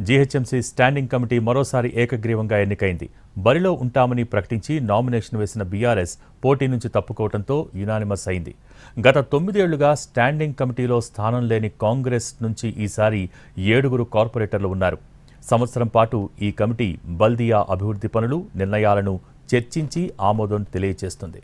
GHMC standing committee మరోసారి ఏకగ్రీవంగా ఎన్నికైంది. బరిలో ఉంటామని ప్రకటించి నామినేషన్ వేసిన బీఆర్ఎస్ పోటీ నుంచి తప్పుకోవడంతో యునానిమస్ అయింది. గత 9 ఏళ్లుగా స్టాండింగ్ కమిటీలో స్థానం లేని కాంగ్రెస్ నుంచి ఈసారి 7 కార్పొరేటర్లు ఉన్నారు. సంవత్సరం పాటు ఈ కమిటీ బల్దియా అభివృద్ధి పనులు, నిర్ణయాలను చర్చించి ఆమోదం తెలియజేస్తుంది.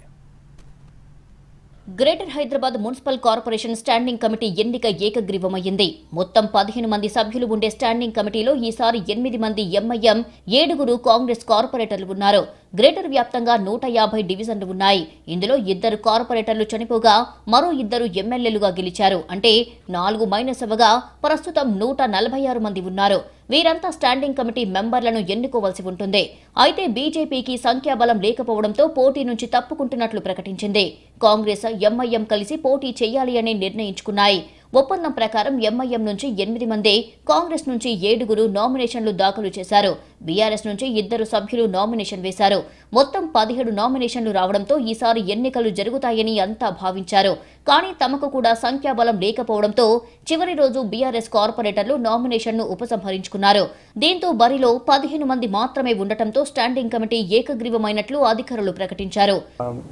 Greater Hyderabad municipal corporation standing committee ఎన్నిక ఏకగ్రీవమైంది. మొత్తం 15 మంది సభ్యులు ఉండే స్టాండింగ్ కమిటీలో ఈసారి 8 మంది ఎంఐఎం, 7 కాంగ్రెస్ కార్పొరేటర్లు ఉన్నారు. గ్రేటర్ వ్యాప్తంగా 150 డివిజన్లు ఉన్నాయి. ఇందులో 2 కార్పొరేటర్లు చనిపోగా మరో 2 ఎమ్మెల్యేలుగా గెలిచారు. అంటే 4 మైనస్ అవ్వగా ప్రస్తుతం 146 మంది ఉన్నారు. వీరంతా స్టాండింగ్ కమిటీ మెంబర్లను ఎన్నుకోవాల్సి ఉంటుంది. అయితే బీజేపీకి సంఖ్యాబలం లేకపోవడంతో పోటీ నుంచి తప్పుకుంటున్నట్లు ప్రకటించింది. కాంగ్రెస్, ఎంఐఎం కలిసి పోటీ చేయాలి అని నిర్ణయించుకున్నాయి. ఒప్పందం ప్రకారం ఎంఐఎం నుంచి 8 మంది, కాంగ్రెస్ నుంచి 7 నామినేషన్లు దాఖలు చేశారు. బీఆర్ఎస్ నుంచి 2 సభ్యులు నామినేషన్ వేశారు. మొత్తం 17 నామినేషన్లు రావడంతో ఈసారి ఎన్నికలు జరుగుతాయని అంతా భావించారు. కానీ తమకు కూడా సంఖ్యాబలం లేకపోవడంతో చివరి రోజు బీఆర్ఎస్ కార్పొరేటర్లు నామినేషన్ను ఉపసంహరించుకున్నారు. దీంతో బరిలో 15 మంది మాత్రమే ఉండటంతో స్టాండింగ్ కమిటీ ఏకగ్రీవమైనట్లు అధికారులు ప్రకటించారు.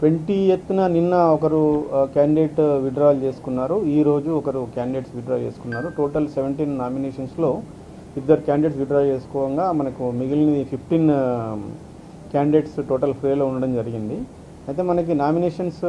20th నిన్న ఒకరు క్యాండిడేట్ విత్డ్రాల్ చేసుకున్నారు. ఈ రోజు ఒకరు క్యాండిడేట్స్ విత్డ్రా చేసుకున్నారు. టోటల్ 17 నామినేషన్స్లో 2 క్యాండిడేట్స్ విత్డ్రా చేసుకోగా మనకు మిగిలిన 15 క్యాండిడేట్స్ టోటల్ ఫ్రీలో ఉండడం జరిగింది. అయితే మనకి nominations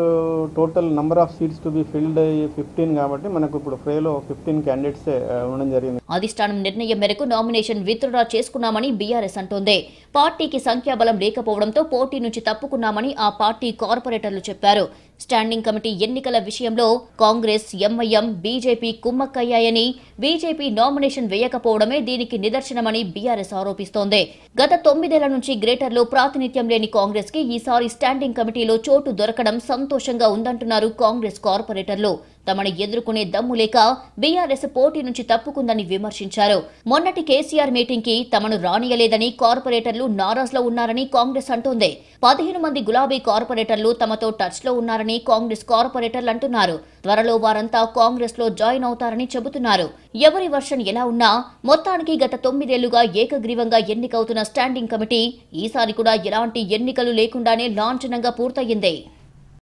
total number of seats to be filled 15 కాబట్టి మనకు ఇప్పుడు ఫ్రీలో 15 క్యాండిడేట్స్ ఉండడం జరిగింది. అధిష్టానం నిర్ణయం మేరకు నామినేషన్ విత్డ్రా చేసుకున్నామని బీఆర్ఎస్ అంటోంది. పార్టీకి సంఖ్యాబలం లేకపోవడంతో పోటీ నుంచి తప్పుకున్నామని ఆ పార్టీ కార్పొరేటర్లు చెప్పారు. స్టాండింగ్ కమిటీ ఎన్నికల విషయంలో కాంగ్రెస్, ఎంఐఎం, బీజేపీ కుమ్మక్కయ్యాయని, బీజేపీ నామినేషన్ వేయకపోవడమే దీనికి నిదర్శనమని బీఆర్ఎస్ ఆరోపిస్తోంది. గత 9 ఏళ్ల నుంచి గ్రేటర్లో ప్రాతినిధ్యం లేని కాంగ్రెస్ కి ఈసారి స్టాండింగ్ కమిటీలో చోటు దొరకడం సంతోషంగా ఉందంటున్నారు కాంగ్రెస్ కార్పొరేటర్లు. తమని ఎదుర్కొనే దమ్ము లేక బీఆర్ఎస్ పోటీ నుంచి తప్పుకుందని విమర్శించారు. మొన్నటి కేసీఆర్ మీటింగ్ కి తమను రానియలేదని కార్పొరేటర్లు నారాజ్లో ఉన్నారని కాంగ్రెస్ అంటోంది. 15 మంది గులాబీ కార్పొరేటర్లు తమతో టచ్ లో ఉన్నారని కాంగ్రెస్ కార్పొరేటర్లు అంటున్నారు. త్వరలో వారంతా కాంగ్రెస్ లో జాయిన్ అవుతారని చెబుతున్నారు. ఎవరి వర్షన్ ఎలా ఉన్నా మొత్తానికి గత 9 ఏళ్లుగా ఏకగ్రీవంగా ఎన్నికవుతున్న స్టాండింగ్ కమిటీ ఈసారి కూడా ఎలాంటి ఎన్నికలు లేకుండానే లాంఛనంగా పూర్తయింది.